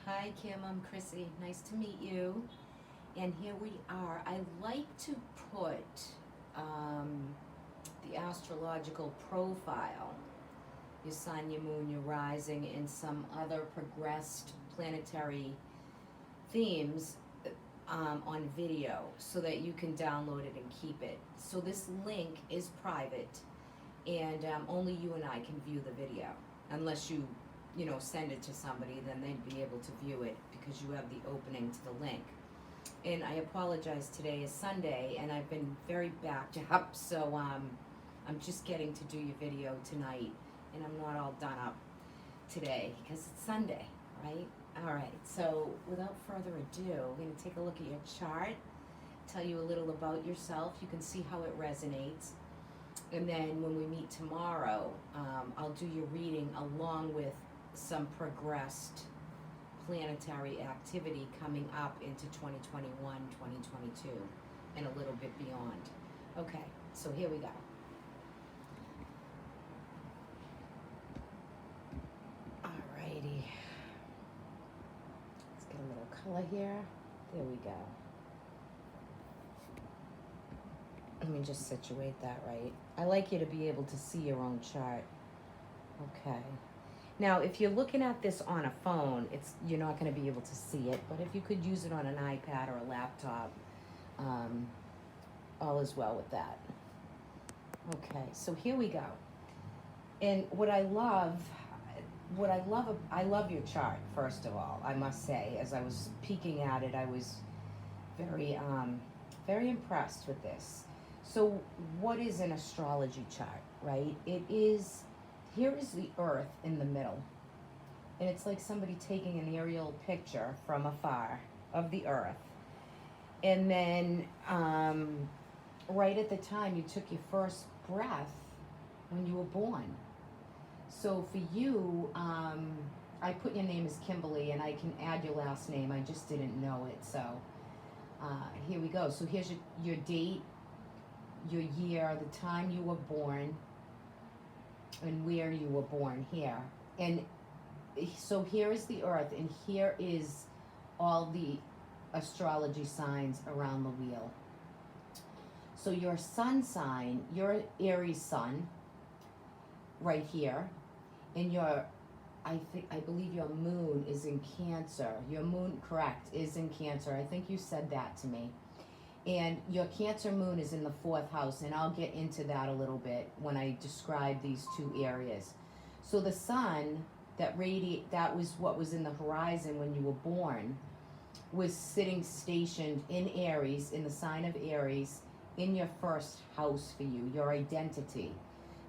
Hi Kim, I'm Chrissy. Nice to meet you. And here we are. I like to put um, the astrological profile, your sun, your moon, your rising, and some other progressed planetary themes on video so that you can download it and keep it. So this link is private, and only you and I can view the video unless you send it to somebody, then they'd be able to view it because you have the opening to the link. And I apologize, today is Sunday and I've been very backed up, so I'm just getting to do your video tonight, and I'm not all done up today because it's Sunday, right? All right, so without further ado, we're going to take a look at your chart, tell you a little about yourself. You can see how it resonates. And then when we meet tomorrow, I'll do your reading along with some progressed planetary activity coming up into 2021, 2022, and a little bit beyond. Okay, so here we go. Alrighty. Let's get a little color here. There we go. Let me just situate that right. I like you to be able to see your own chart. Okay. Now, if you're looking at this on a phone, you're not going to be able to see it, but if you could use it on an iPad or a laptop, all is well with that. Okay, so here we go. And I love your chart, first of all, I must say. As I was peeking at it, I was very, very impressed with this. So what is an astrology chart, right? Here is the earth in the middle. And it's like somebody taking an aerial picture from afar of the earth. And then right at the time you took your first breath when you were born. So for you, I put your name as Kimberly, and I can add your last name. I just didn't know it. So here we go. So here's your date, your year, the time you were born, and where you were born here. And so here is the earth, and here is all the astrology signs around the wheel. So your sun sign, your Aries sun, right here, and I believe your moon is in Cancer. Your moon, correct, is in Cancer. I think you said that to me. And your Cancer moon is in the 4th house, and I'll get into that a little bit when I describe these two areas. So the sun that was what was in the horizon when you were born, was sitting stationed in Aries, in the sign of Aries, in your 1st house for you, your identity.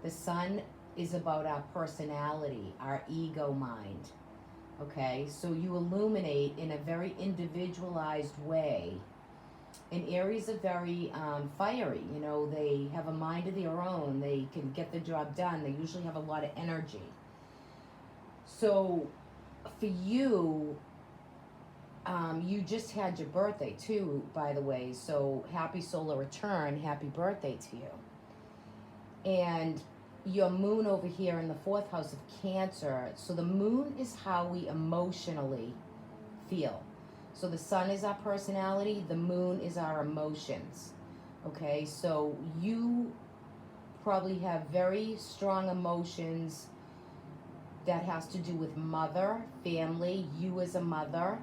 The sun is about our personality, our ego mind. Okay, so you illuminate in a very individualized way. And Aries are very fiery, they have a mind of their own, they can get the job done, they usually have a lot of energy. So for you, you just had your birthday too, by the way, so happy solar return, happy birthday to you. And your moon over here in the 4th house of Cancer, so the moon is how we emotionally feel. So the sun is our personality, the moon is our emotions. Okay, so you probably have very strong emotions that has to do with mother, family, you as a mother,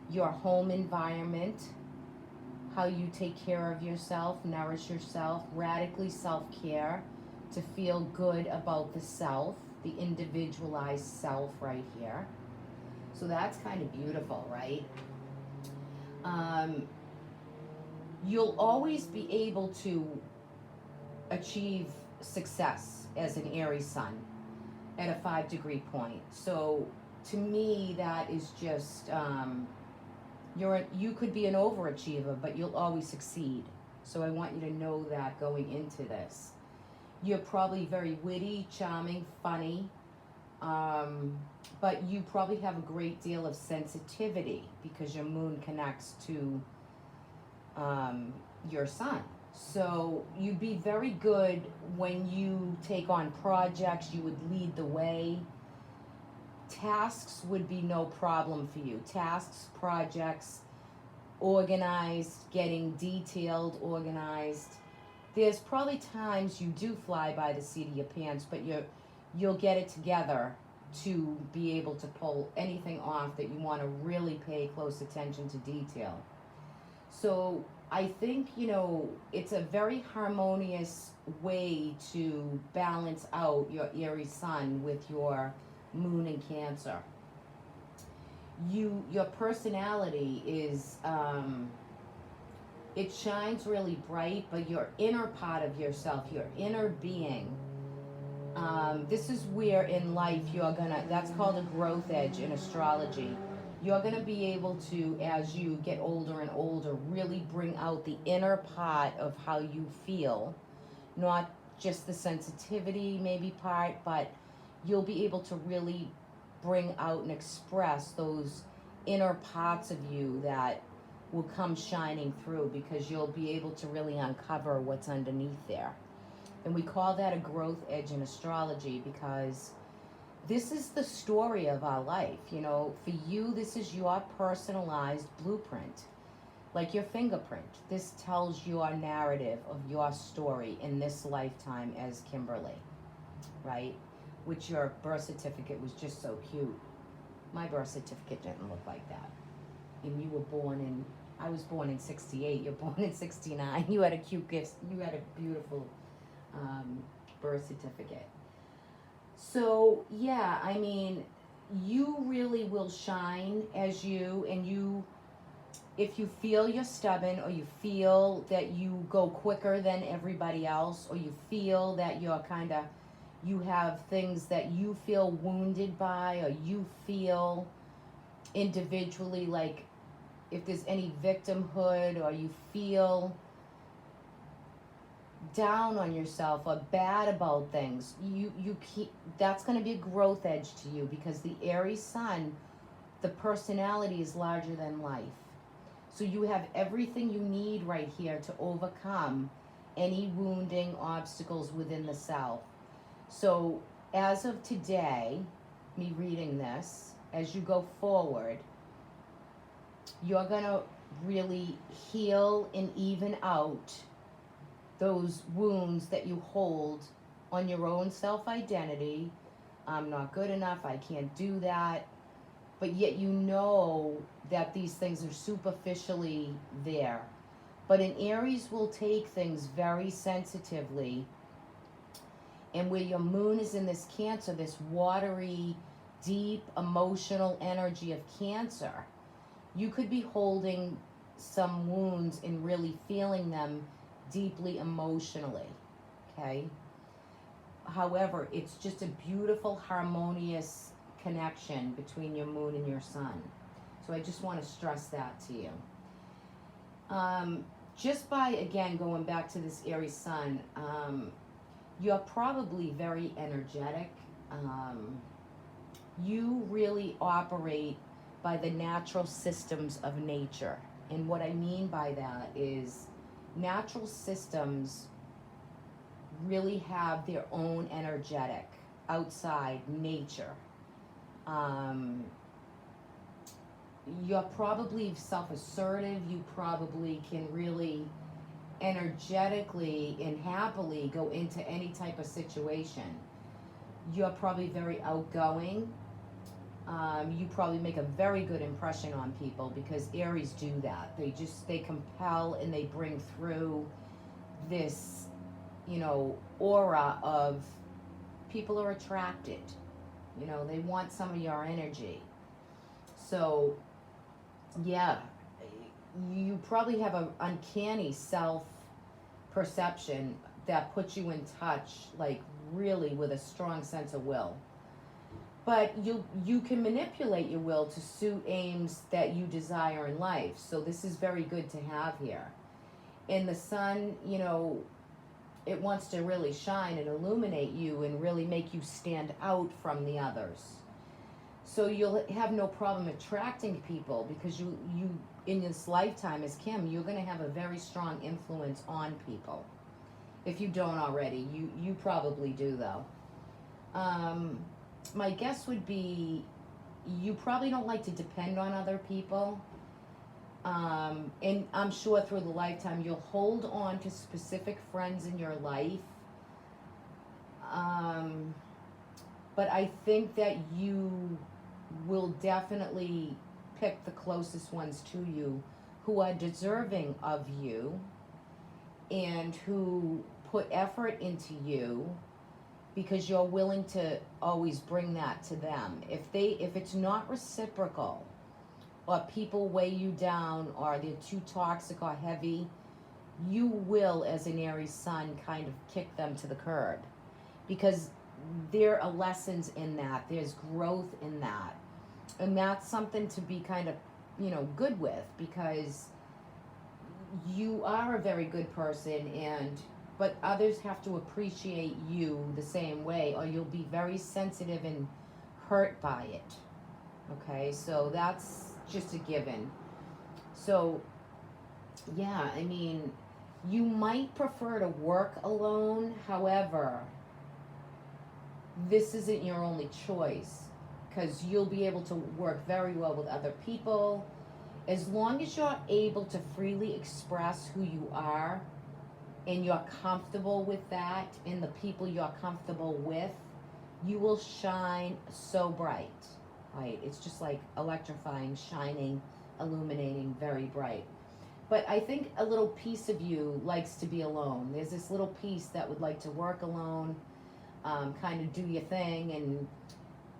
your home environment, how you take care of yourself, nourish yourself, radically self-care to feel good about the self, the individualized self right here. So that's kind of beautiful, right? You'll always be able to achieve success as an Aries sun at a 5-degree point. So to me, that is just, you could be an overachiever, but you'll always succeed. So I want you to know that going into this. You're probably very witty, charming, funny, but you probably have a great deal of sensitivity because your moon connects to your sun. So you'd be very good when you take on projects. You would lead the way. tasks would be no problem for you. Tasks, projects, organized, getting detailed, organized. There's probably times you do fly by the seat of your pants, but you'll get it together to be able to pull anything off that you want to really pay close attention to detail. So I think, it's a very harmonious way to balance out your Aries sun with your moon in Cancer. Your personality is, it shines really bright, but your inner part of yourself, your inner being, this is where in life that's called a growth edge in astrology. You're gonna be able to, as you get older and older, really bring out the inner part of how you feel, not just the sensitivity maybe part, but you'll be able to really bring out and express those inner parts of you that will come shining through, because you'll be able to really uncover what's underneath there. And we call that a growth edge in astrology, because this is the story of our life. For you, this is your personalized blueprint, like your fingerprint. This tells your narrative of your story in this lifetime as Kimberly, right? Which your birth certificate was just so cute. My birth certificate didn't look like that. And you were I was born in 68, you're born in 69. You had a cute gift, you had a beautiful birth certificate. So yeah, I mean, you really will shine as you, if you feel you're stubborn, or you feel that you go quicker than everybody else, or you feel that you have things that you feel wounded by, or you feel individually, like if there's any victimhood, or you feel down on yourself or bad about things, that's going to be a growth edge to you, because the Aries sun, the personality is larger than life. So you have everything you need right here to overcome any wounding obstacles within the self. So as of today, me reading this, as you go forward, you're going to really heal and even out those wounds that you hold on your own self-identity. I'm not good enough, I can't do that. But yet you know that these things are superficially there. But an Aries will take things very sensitively. And where your moon is in this Cancer, this watery, deep, emotional energy of Cancer, you could be holding some wounds and really feeling them deeply emotionally, okay? However, it's just a beautiful, harmonious connection between your moon and your sun. So I just want to stress that to you. Just by, again, going back to this Aries sun, you're probably very energetic. You really operate by the natural systems of nature. And what I mean by that is natural systems really have their own energetic outside nature. You're probably self-assertive. You probably can really energetically and happily go into any type of situation. You're probably very outgoing. You probably make a very good impression on people, because Aries do that. They compel and they bring through this, aura of people are attracted. They want some of your energy. So, yeah, you probably have an uncanny self-perception that puts you in touch, like really with a strong sense of will. But you can manipulate your will to suit aims that you desire in life. So this is very good to have here. And the sun, it wants to really shine and illuminate you and really make you stand out from the others. So you'll have no problem attracting people, because you in this lifetime as Kim, you're going to have a very strong influence on people. If you don't already, you probably do though. My guess would be you probably don't like to depend on other people. And I'm sure through the lifetime you'll hold on to specific friends in your life. Um, but I think that you will definitely pick the closest ones to you who are deserving of you and who put effort into you because you're willing to always bring that to them. If it's not reciprocal, or people weigh you down, or they're too toxic or heavy, you will, as an Aries sun, kind of kick them to the curb, because there are lessons in that, there's growth in that, and that's something to be kind of, good with, because you are a very good person, but others have to appreciate you the same way, or you'll be very sensitive and hurt by it. Okay, so that's just a given. So, yeah, I mean, you might prefer to work alone. However, this isn't your only choice, because you'll be able to work very well with other people. As long as you're able to freely express who you are and you're comfortable with that and the people you're comfortable with, you will shine so bright. Right? It's just like electrifying, shining, illuminating, very bright. But I think a little piece of you likes to be alone. There's this little piece that would like to work alone, kind of do your thing and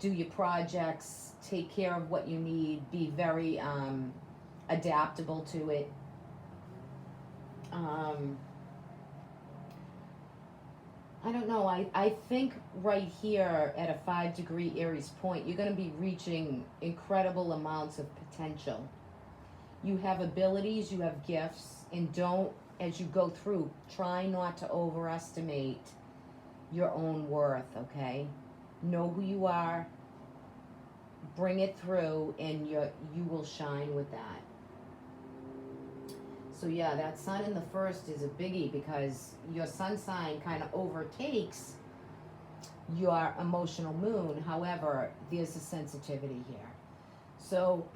do your projects, take care of what you need, be very adaptable to it. I don't know. I think right here at a 5-degree Aries point, you're going to be reaching incredible amounts of potential. You have abilities, you have gifts, and don't, as you go through, try not to overestimate your own worth, okay? Know who you are, bring it through, and you will shine with that. So yeah, that sun in the first is a biggie, because your sun sign kind of overtakes your emotional moon. However, there's a sensitivity here. So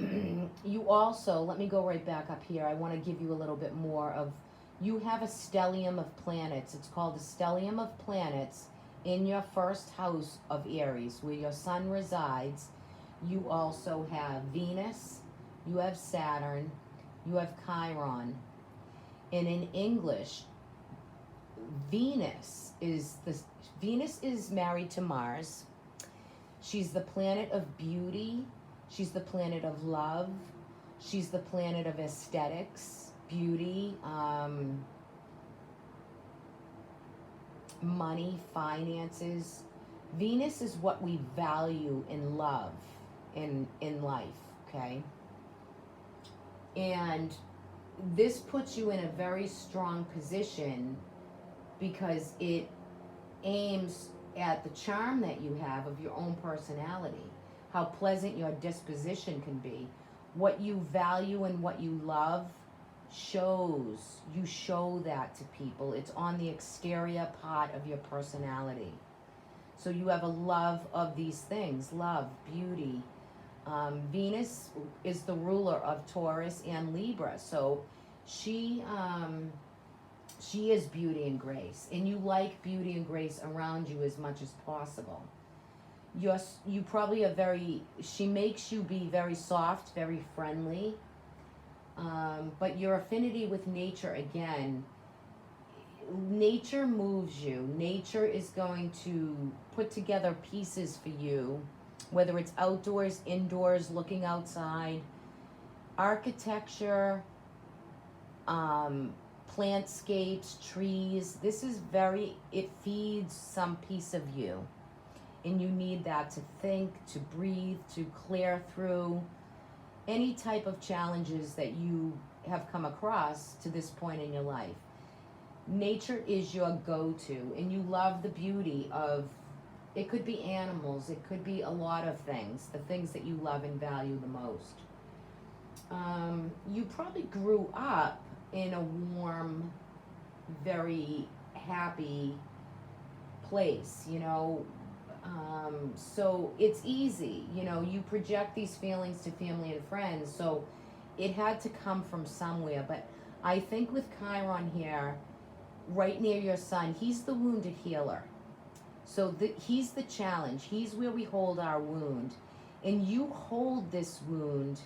you also, let me go right back up here. I want to give you a little bit more of, you have a stellium of planets. It's called a stellium of planets in your first house of Aries, where your sun resides. You also have Venus, you have Saturn, you have Chiron. And in English, Venus is married to Mars. She's the planet of beauty. She's the planet of love. She's the planet of aesthetics, beauty, money, finances. Venus is what we value in love, in life, okay? And this puts you in a very strong position, because it aims at the charm that you have of your own personality, how pleasant your disposition can be. What you value and what you love shows. You show that to people. It's on the exterior part of your personality. So you have a love of these things, love, beauty. Venus is the ruler of Taurus and Libra, so she is beauty and grace, and you like beauty and grace around you as much as possible. You probably are she makes you be very soft, very friendly, but your affinity with nature, again, nature moves you. Nature is going to put together pieces for you, whether it's outdoors, indoors, looking outside, architecture, plantscapes, trees. This is it feeds some piece of you. And you need that to think, to breathe, to clear through any type of challenges that you have come across to this point in your life. Nature is your go-to, and you love the beauty of, it could be animals, it could be a lot of things, the things that you love and value the most. You probably grew up in a warm, very happy place, So it's easy, you know, you project these feelings to family and friends, so it had to come from somewhere. But I think with Chiron here, right near your son, he's the wounded healer. So he's the challenge. He's where we hold our wound. And you hold this wound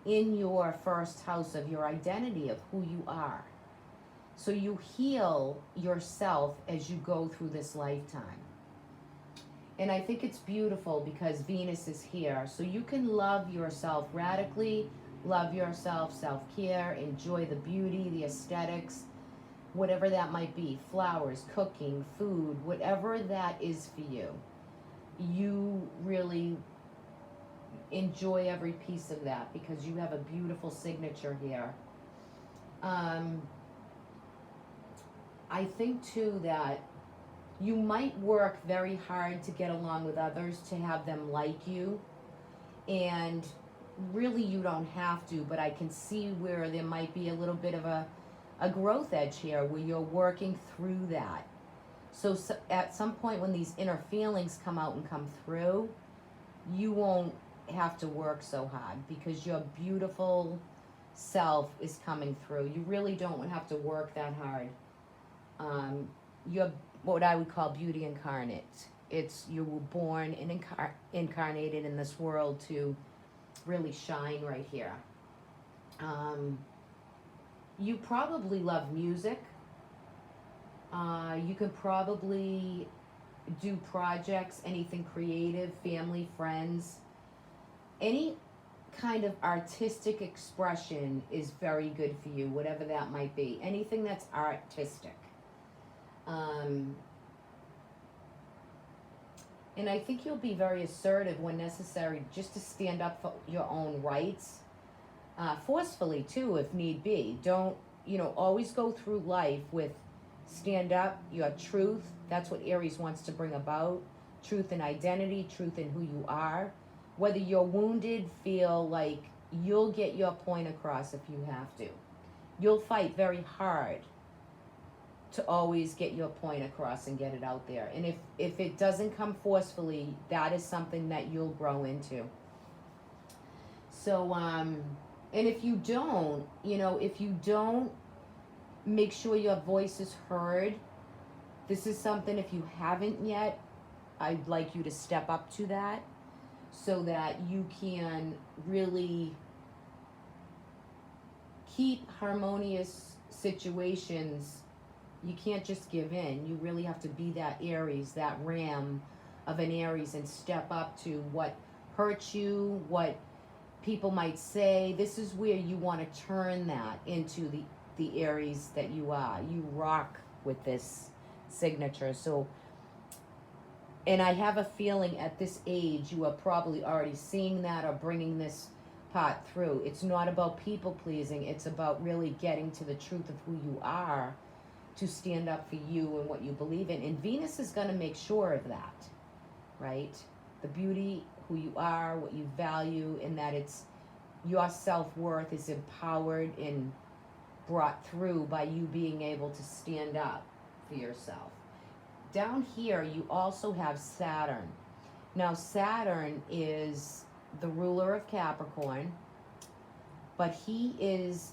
in your first house of your identity of who you are. So you heal yourself as you go through this lifetime. And I think it's beautiful because Venus is here. So you can love yourself radically, love yourself, self-care, enjoy the beauty, the aesthetics, whatever that might be, flowers, cooking, food, whatever that is for you. You really enjoy every piece of that because you have a beautiful signature here. I think too that you might work very hard to get along with others, to have them like you, and really you don't have to, but I can see where there might be a little bit of a growth edge here where you're working through that. So at some point when these inner feelings come out and come through, you won't have to work so hard because your beautiful self is coming through. You really don't have to work that hard. You're what I would call beauty incarnate. It's you were born and incarnated in this world to really shine right here. You probably love music. You can probably do projects, anything creative, family, friends. Any kind of artistic expression is very good for you, whatever that might be. Anything that's artistic. And I think you'll be very assertive when necessary just to stand up for your own rights. Forcefully too, if need be. Don't, always go through life with stand up, your truth. That's what Aries wants to bring about. Truth and identity, truth in who you are. Whether you're wounded, feel like you'll get your point across if you have to. You'll fight very hard to always get your point across and get it out there. And if it doesn't come forcefully, that is something that you'll grow into. So, and if you don't, make sure your voice is heard. This is something, if you haven't yet, I'd like you to step up to that so that you can really keep harmonious situations. You can't just give in. You really have to be that Aries, that ram of an Aries, and step up to what hurts you, what people might say. This is where you want to turn that into the Aries that you are. You rock with this signature. So, and I have a feeling at this age you are probably already seeing that or bringing this part through. It's not about people pleasing. It's about really getting to the truth of who you are, to stand up for you and what you believe in. And Venus is going to make sure of that, right? The beauty, who you are, what you value, and that it's your self-worth is empowered and brought through by you being able to stand up for yourself. Down here, you also have Saturn. Now, Saturn is the ruler of Capricorn, but he is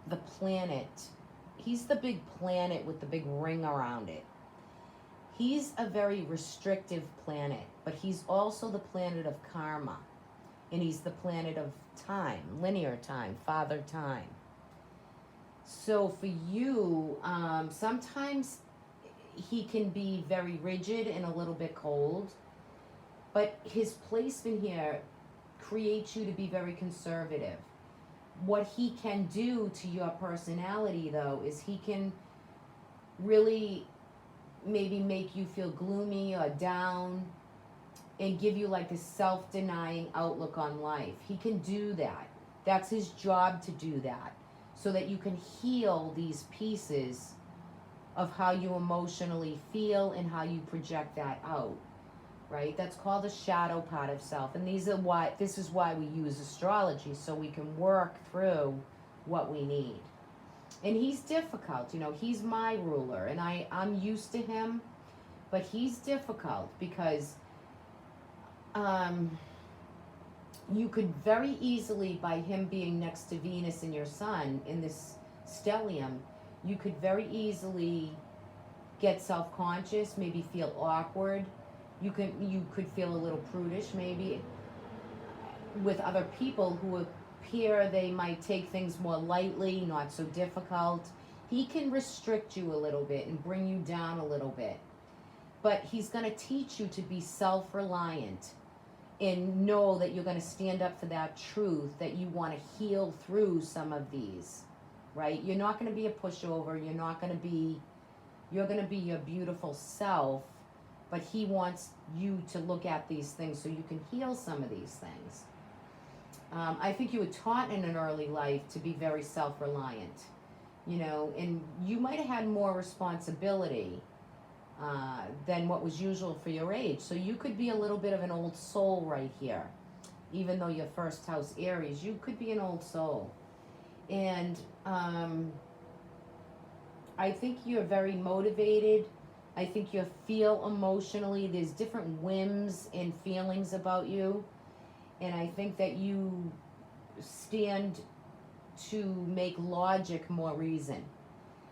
the planet. He's the big planet with the big ring around it. He's a very restrictive planet, but he's also the planet of karma. And he's the planet of time, linear time, father time. So for you, sometimes he can be very rigid and a little bit cold, but his placement here creates you to be very conservative. What he can do to your personality, though, is he can really maybe make you feel gloomy or down and give you like this self-denying outlook on life. He can do that. That's his job, to do that, so that you can heal these pieces of how you emotionally feel and how you project that out, right? That's called the shadow part of self. And this is why we use astrology, so we can work through what we need. And he's difficult, he's my ruler, and I'm used to him But he's difficult because um, you could very easily, by him being next to Venus in your sun in this stellium, you could very easily get self-conscious, maybe feel awkward. You could feel a little prudish, maybe, with other people who appear they might take things more lightly, not so difficult. He can restrict you a little bit and bring you down a little bit. But he's going to teach you to be self-reliant and know that you're going to stand up for that truth, that you want to heal through some of these, right? You're not going to be a pushover. You're going to be your beautiful self, but he wants you to look at these things so you can heal some of these things. I think you were taught in an early life to be very self-reliant, and you might have had more responsibility than what was usual for your age. So you could be a little bit of an old soul right here. Even though your first house Aries, you could be an old soul. And I think you're very motivated. I think you feel emotionally. There's different whims and feelings about you. And I think that you stand to make logic more reason.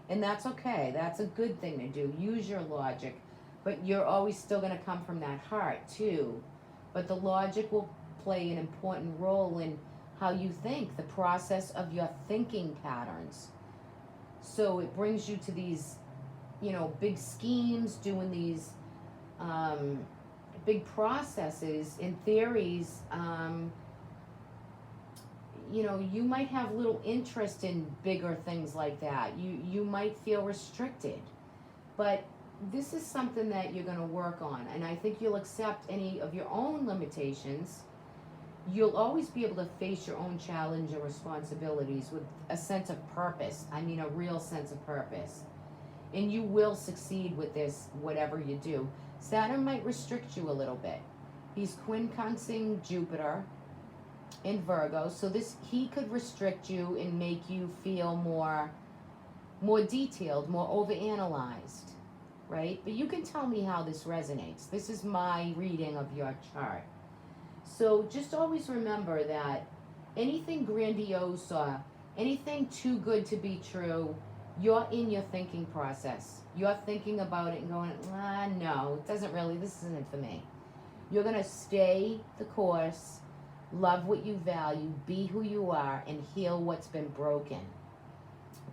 And that's okay. That's a good thing to do. Use your logic. But you're always still going to come from that heart, too. But the logic will play an important role in how you think, the process of your thinking patterns. So it brings you to these, big schemes, doing these big processes and theories. You might have little interest in bigger things like that. You might feel restricted. But this is something that you're going to work on. And I think you'll accept any of your own limitations. You'll always be able to face your own challenge and responsibilities with a sense of purpose. I mean, a real sense of purpose. And you will succeed with this, whatever you do. Saturn might restrict you a little bit. He's quincunxing Jupiter in Virgo, so he could restrict you and make you feel more detailed, more overanalyzed, right? But you can tell me how this resonates. This is my reading of your chart. So just always remember that anything grandiose or anything too good to be true, you're in your thinking process. You're thinking about it and going, no, this isn't for me. You're going to stay the course, love what you value, be who you are, and heal what's been broken.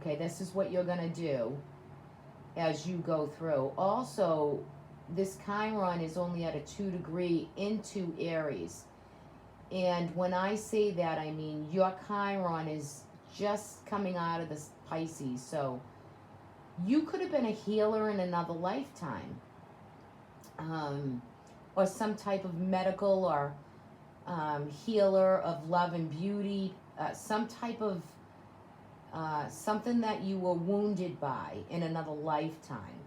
Okay, this is what you're going to do as you go through. Also, this Chiron is only at a 2 degree into Aries. And when I say that, I mean your Chiron is just coming out of this Pisces. So you could have been a healer in another lifetime. Or some type of medical or healer of love and beauty. Some type of something that you were wounded by in another lifetime.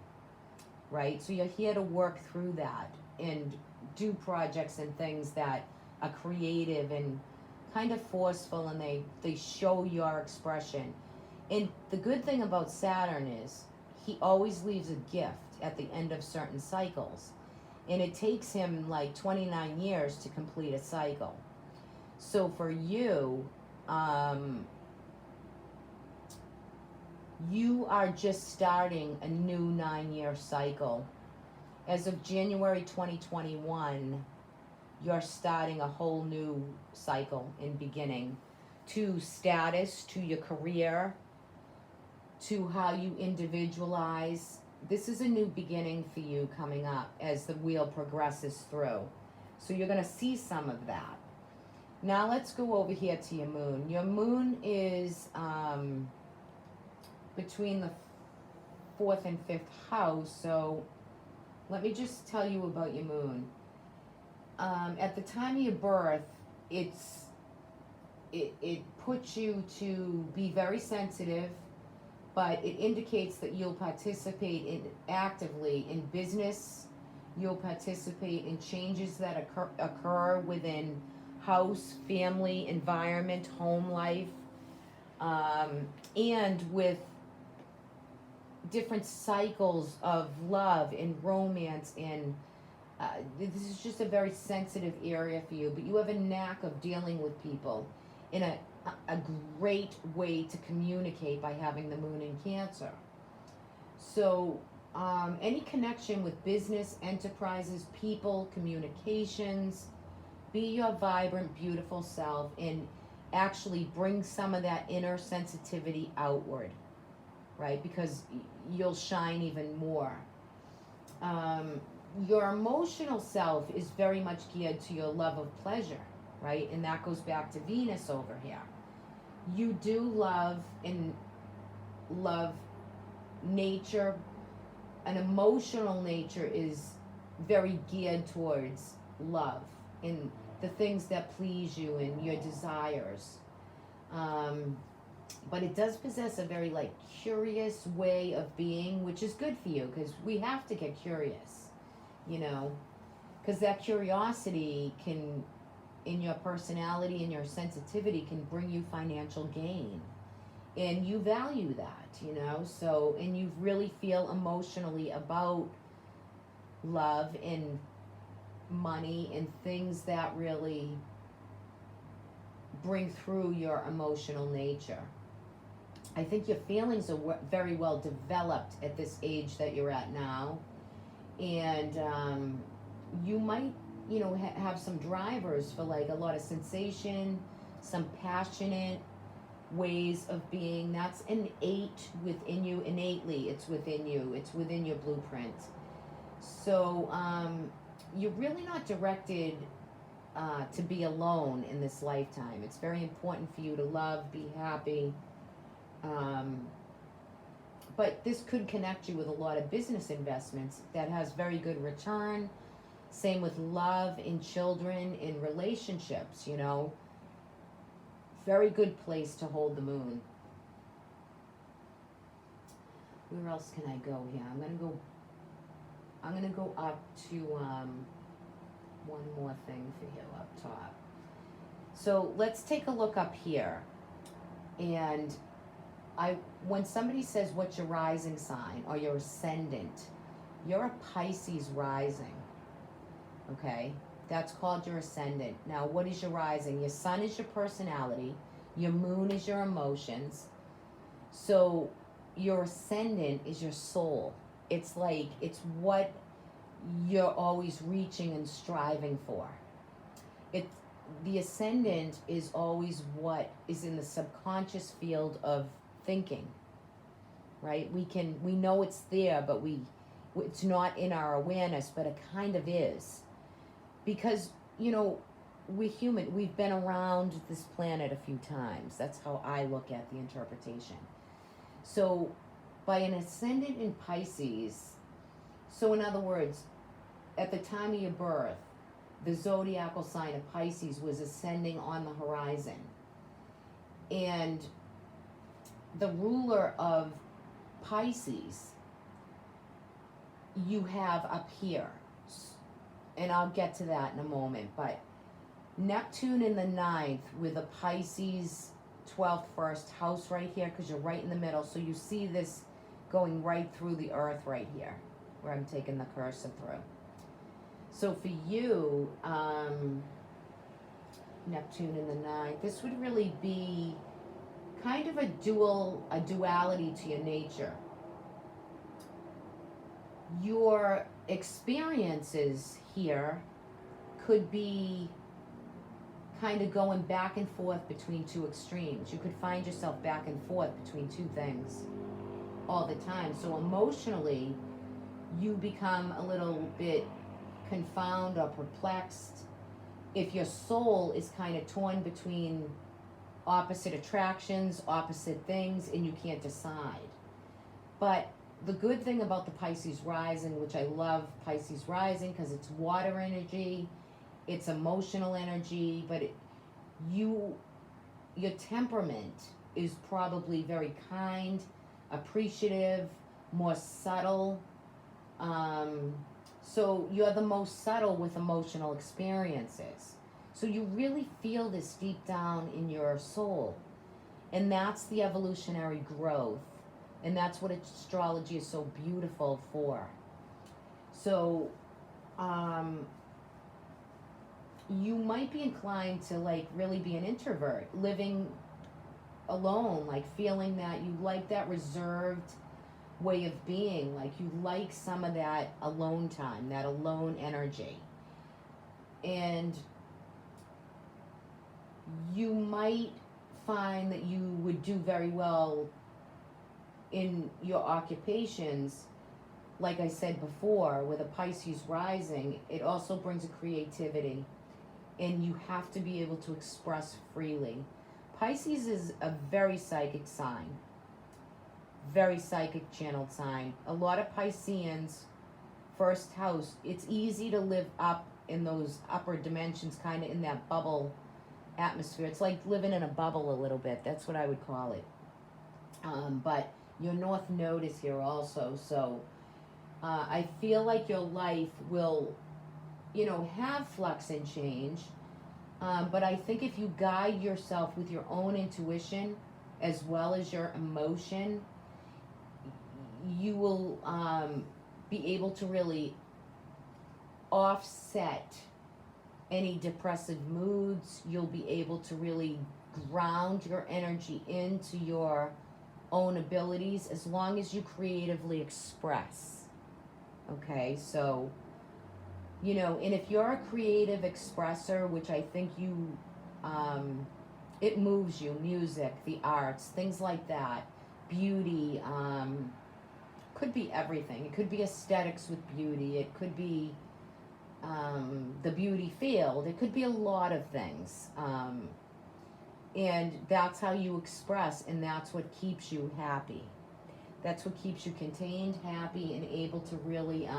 Right? So you're here to work through that and do projects and things that are creative and kind of forceful, and they show your expression. And the good thing about Saturn is he always leaves a gift at the end of certain cycles. And it takes him like 29 years to complete a cycle. So for you, you are just starting a new 9-year cycle. As of January 2021, you're starting a whole new cycle and beginning to status, to your career, to how you individualize. This is a new beginning for you coming up as the wheel progresses through. So you're going to see some of that. Now let's go over here to your moon. Your moon is between the 4th and 5th house. So let me just tell you about your moon. At the time of your birth, it puts you to be very sensitive, but it indicates that you'll participate actively in business. You'll participate in changes that occur within house, family, environment, home life, and with different cycles of love and romance, and this is just a very sensitive area for you, but you have a knack of dealing with people in a great way to communicate by having the moon in Cancer. So any connection with business, enterprises, people, communications, be your vibrant, beautiful self, and actually bring some of that inner sensitivity outward, right? Because you'll shine even more. Your emotional self is very much geared to your love of pleasure, right? And that goes back to Venus over here. You do love nature. An emotional nature is very geared towards love and the things that please you and your desires. But it does possess a very like curious way of being, which is good for you because we have to get curious, you know, because that curiosity can, in your personality and your sensitivity, can bring you financial gain. And you value that, you know, so, and you really feel emotionally about love and money and things that really bring through your emotional nature. I think your feelings are very well developed at this age that you're at now. And you might, you know, have some drivers for like a lot of sensation, some passionate ways of being. That's innate within you. Innately, it's within you. It's within your blueprint. So you're really not directed to be alone in this lifetime. It's very important for you to love, be happy. But this could connect you with a lot of business investments that has very good return. Same with love in children, in relationships, you know. Very good place to hold the moon. Where else can I go here? I'm gonna go up to one more thing for you up top. So let's take a look up here. And when somebody says what's your rising sign or your ascendant, you're a Pisces rising. Okay? That's called your ascendant. Now, what is your rising? Your sun is your personality. Your moon is your emotions. So your ascendant is your soul. It's like, it's what you're always reaching and striving for. The ascendant is always what is in the subconscious field of thinking, right? We know it's there, but it's not in our awareness, but it kind of is. Because, you know, we're human. We've been around this planet a few times. That's how I look at the interpretation. So, by an ascendant in Pisces, so in other words, at the time of your birth, the zodiacal sign of Pisces was ascending on the horizon. And the ruler of Pisces, you have up here. And I'll get to that in a moment, but Neptune in the 9th with a Pisces 12th first house right here, because you're right in the middle, so you see this going right through the earth right here, where I'm taking the cursor through. So for you, Neptune in the 9th, this would really be kind of a duality to your nature. Your experiences here could be kind of going back and forth between two extremes. You could find yourself back and forth between two things all the time. So emotionally, you become a little bit confounded or perplexed if your soul is kind of torn between opposite attractions, opposite things, and you can't decide. But the good thing about the Pisces rising, which I love Pisces rising because it's water energy, it's emotional energy, but your temperament is probably very kind, appreciative, more subtle. So you're the most subtle with emotional experiences. So you really feel this deep down in your soul. And that's the evolutionary growth And that's what astrology is so beautiful for. So, um, you might be inclined to like really be an introvert, living alone, like feeling that you like that reserved way of being, like you like some of that alone time, that alone energy. And you might find that you would do very well in your occupations. Like I said before, with a Pisces rising, it also brings a creativity, and you have to be able to express freely. Pisces is a very psychic sign, very psychic channeled sign. A lot of Pisceans, first house, it's easy to live up in those upper dimensions, kind of in that bubble atmosphere. It's like living in a bubble a little bit. That's what I would call it. But your North Node is here also, so I feel like your life will, have flux and change. But I think if you guide yourself with your own intuition as well as your emotion, you will be able to really offset any depressive moods. You'll be able to really ground your energy into your own abilities as long as you creatively express. Okay, so, and if you're a creative expresser, which I think you, it moves you, music, the arts, things like that, beauty, could be everything. It could be aesthetics with beauty. It could be the beauty field. It could be a lot of things. And that's how you express, and that's what keeps you happy. That's what keeps you contained, happy, and able to really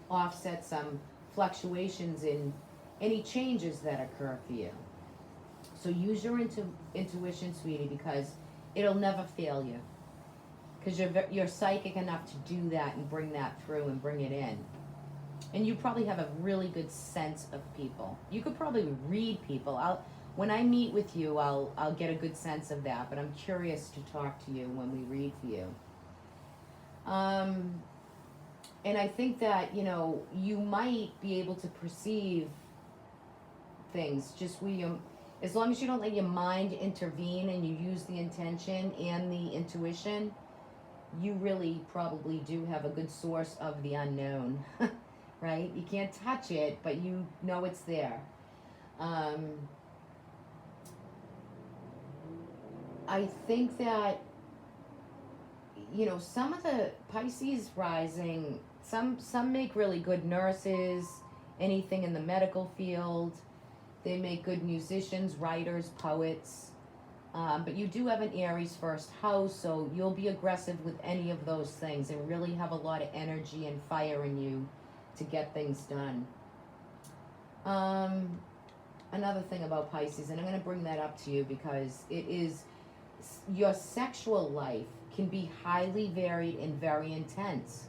offset some fluctuations in any changes that occur for you. So use your intuition, sweetie, because it'll never fail you. Because you're psychic enough to do that and bring that through and bring it in. And you probably have a really good sense of people. You could probably read people. When I meet with you, I'll get a good sense of that. But I'm curious to talk to you when we read for you. And I think that, you might be able to perceive things just as long as you don't let your mind intervene and you use the intention and the intuition, you really probably do have a good source of the unknown, right? You can't touch it, but you know it's there. I think that, some of the Pisces rising, some make really good nurses, anything in the medical field. They make good musicians, writers, poets. But you do have an Aries first house, so you'll be aggressive with any of those things and really have a lot of energy and fire in you to get things done. Another thing about Pisces, and I'm going to bring that up to you because it is, your sexual life can be highly varied and very intense.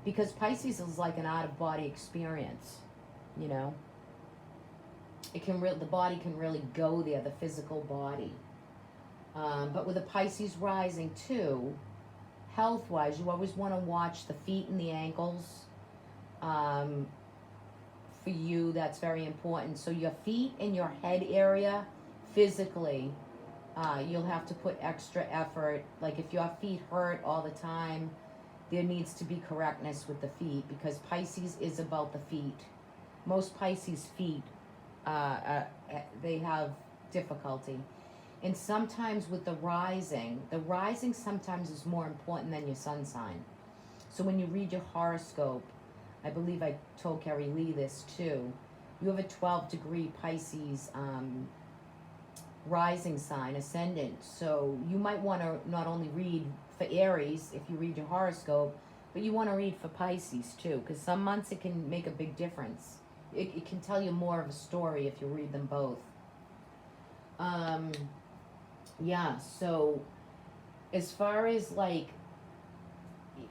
Because Pisces is like an out-of-body experience, It can the body can really go there, the physical body. But with a Pisces rising too, health-wise, you always want to watch the feet and the ankles. For you, that's very important. So your feet and your head area, physically, you'll have to put extra effort. Like if your feet hurt all the time, there needs to be correctness with the feet because Pisces is about the feet. Most Pisces feet, they have difficulty. And sometimes with the rising sometimes is more important than your sun sign. So when you read your horoscope, I believe I told Carrie Lee this too, you have a 12-degree Pisces rising sign, ascendant. So you might want to not only read for Aries if you read your horoscope, but you want to read for Pisces too, because some months it can make a big difference. It can tell you more of a story if you read them both. Yeah, so as far as like,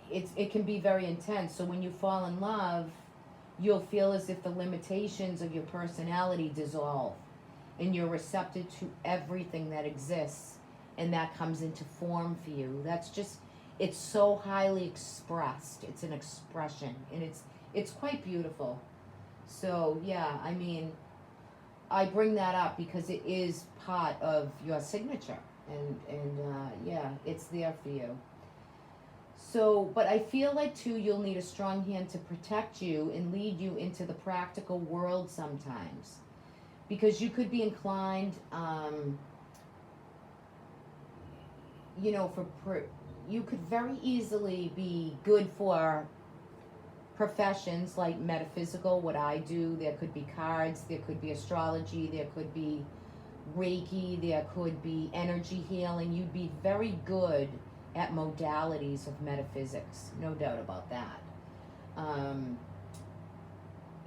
it can be very intense. So when you fall in love, you'll feel as if the limitations of your personality dissolve and you're receptive to everything that exists and that comes into form for you. That's just, It's so highly expressed. It's an expression, and it's quite beautiful. So yeah, I mean, I bring that up because it is part of your signature, and yeah, it's there for you. So, but I feel like too, you'll need a strong hand to protect you and lead you into the practical world sometimes, because you could be inclined, you know, you could very easily be good for professions like metaphysical, what I do. There could be cards, there could be astrology, there could be Reiki, there could be energy healing. You'd be very good at modalities of metaphysics, no doubt about that. Um,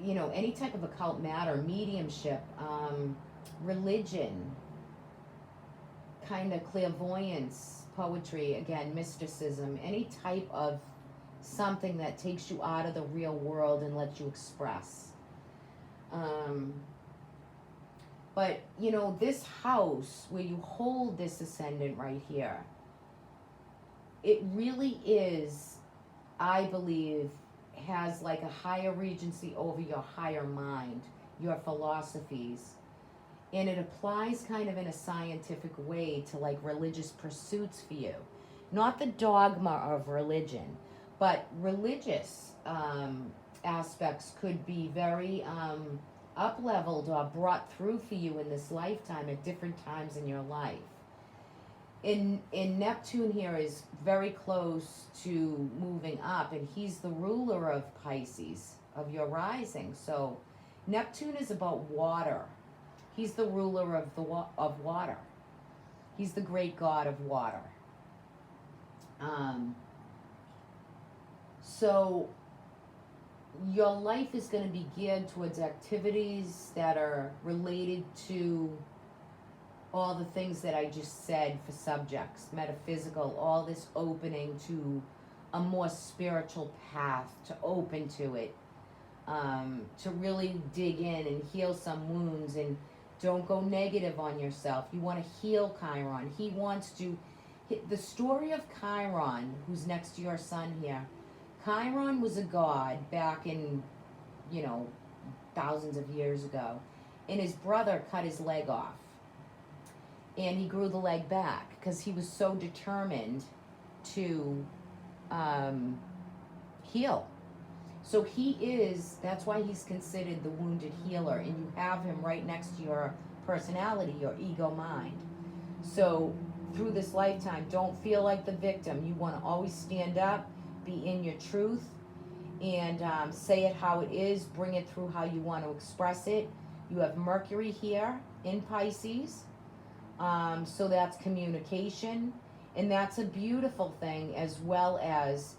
you know, any type of occult matter, mediumship, religion, kind of clairvoyance, poetry, again, mysticism, any type of something that takes you out of the real world and lets you express. But, you know, this house where you hold this ascendant right here, it really is, I believe, has like a higher regency over your higher mind, your philosophies. And it applies kind of in a scientific way to like religious pursuits for you. Not the dogma of religion, but religious aspects could be very up-leveled or brought through for you in this lifetime at different times in your life. In Neptune here is very close to moving up, and he's the ruler of Pisces, of your rising. So Neptune is about water. He's the ruler of of water. He's the great god of water. So your life is going to be geared towards activities that are related to all the things that I just said for subjects, metaphysical, all this opening to a more spiritual path, to open to it, to really dig in and heal some wounds, and don't go negative on yourself. You want to heal Chiron. He wants to, the story of Chiron, who's next to your sun here, Chiron was a god back in, you know, thousands of years ago, and his brother cut his leg off. And he grew the leg back because he was so determined to heal. So that's why he's considered the wounded healer, and you have him right next to your personality, your ego mind. So through this lifetime, don't feel like the victim. You want to always stand up, be in your truth, and say it how it is, bring it through how you want to express it. You have Mercury here in Pisces. So that's communication, and that's a beautiful thing, as well as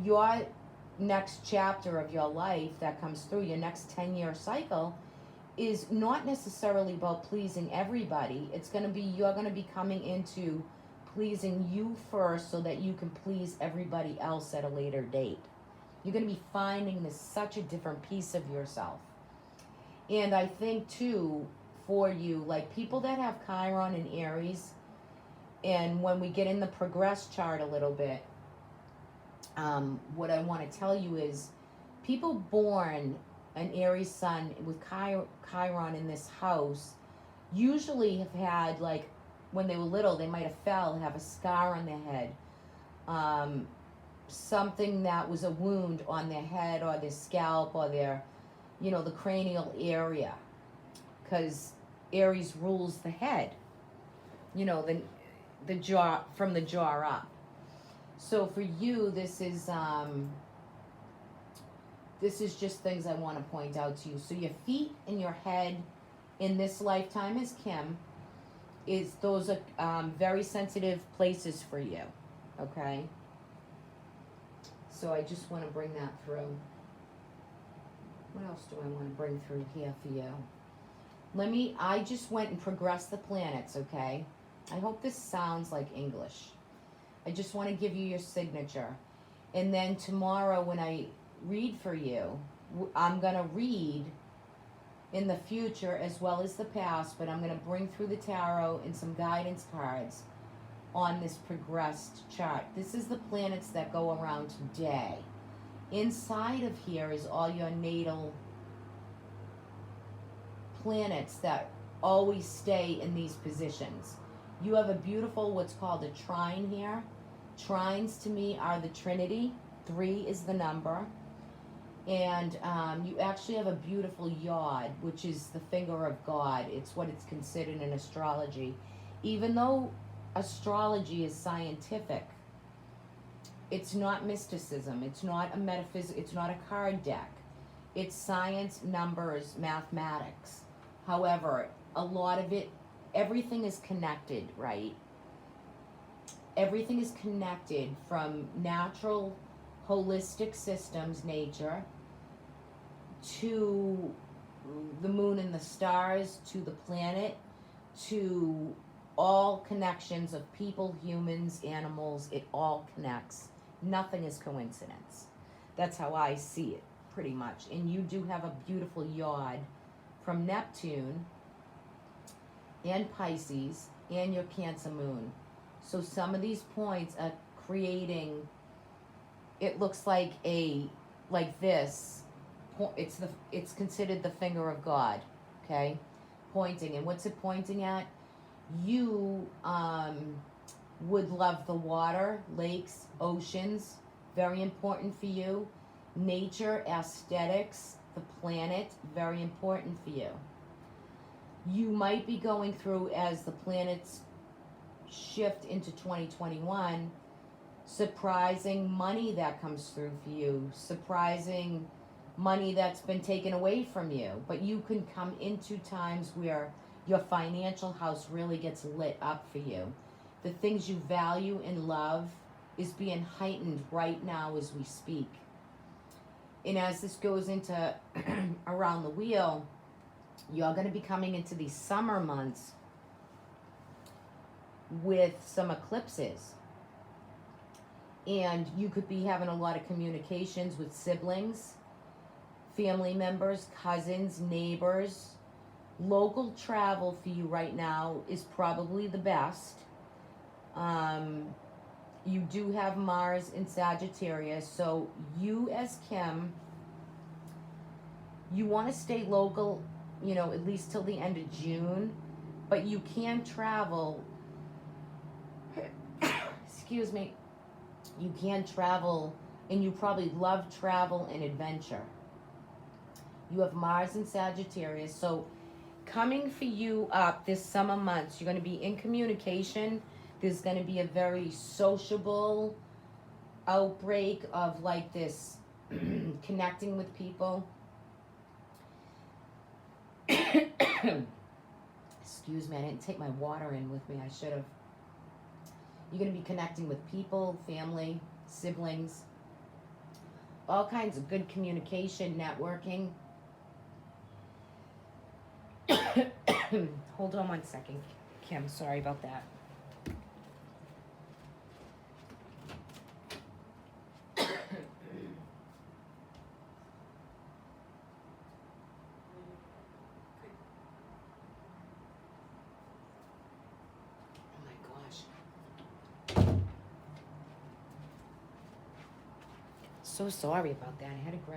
your next chapter of your life that comes through, your next 10-year cycle, is not necessarily about pleasing everybody. It's going to be, you're going to be coming into pleasing you first so that you can please everybody else at a later date. You're going to be finding this such a different piece of yourself. And I think too, for you, like people that have Chiron and Aries, and when we get in the progress chart a little bit, what I want to tell you is people born an Aries sun with Chiron in this house usually have had, like, when they were little, they might have fell and have a scar on their head, something that was a wound on their head or their scalp or their, you know, the cranial area, because Aries rules the head, you know, the jaw, from the jaw up. So for you, this is just things I want to point out to you. So your feet and your head in this lifetime, as Kim, those are very sensitive places for you, okay? So I just want to bring that through. What else do I want to bring through here for you? I just went and progressed the planets, okay? I hope this sounds like English. I just want to give you your signature. And then tomorrow when I read for you, I'm going to read in the future as well as the past, but I'm going to bring through the tarot and some guidance cards on this progressed chart. This is the planets that go around today. Inside of here is all your natal planets that always stay in these positions. You have a beautiful, what's called a trine here. Trines to me are the Trinity. 3 is the number. And you actually have a beautiful yod, which is the finger of God. It's what it's considered in astrology. Even though astrology is scientific, it's not mysticism. It's not a metaphysics. It's not a card deck. It's science, numbers, mathematics. However, a lot of it, everything is connected, right? Everything is connected from natural, holistic systems, nature, to the moon and the stars, to the planet, to all connections of people, humans, animals. It all connects. Nothing is coincidence. That's how I see it, pretty much. And you do have a beautiful yod from Neptune and Pisces and your Cancer moon. So some of these points are creating, it looks like this. It's considered the finger of God, okay? Pointing. And what's it pointing at? You would love the water, lakes, oceans, very important for you. Nature, aesthetics, the planet, very important for you. You might be going through, as the planets shift into 2021, surprising money that comes through for you, surprising money that's been taken away from you. But you can come into times where your financial house really gets lit up for you. The things you value and love is being heightened right now as we speak. And as this goes into around the wheel, you're going to be coming into these summer months with some eclipses. And you could be having a lot of communications with siblings, family members, cousins, neighbors. Local travel for you right now is probably the best. You do have Mars in Sagittarius, so you as Kim, you want to stay local, at least till the end of June, but you can travel, excuse me, you can travel, and you probably love travel and adventure. You have Mars in Sagittarius, so coming for you up this summer months, you're going to be in communication. There's going to be a very sociable outbreak of like this connecting with people. Excuse me, I didn't take my water in with me. I should have. You're going to be connecting with people, family, siblings, all kinds of good communication, networking. Hold on one second, Kim. Sorry about that. So sorry about that. I had to grab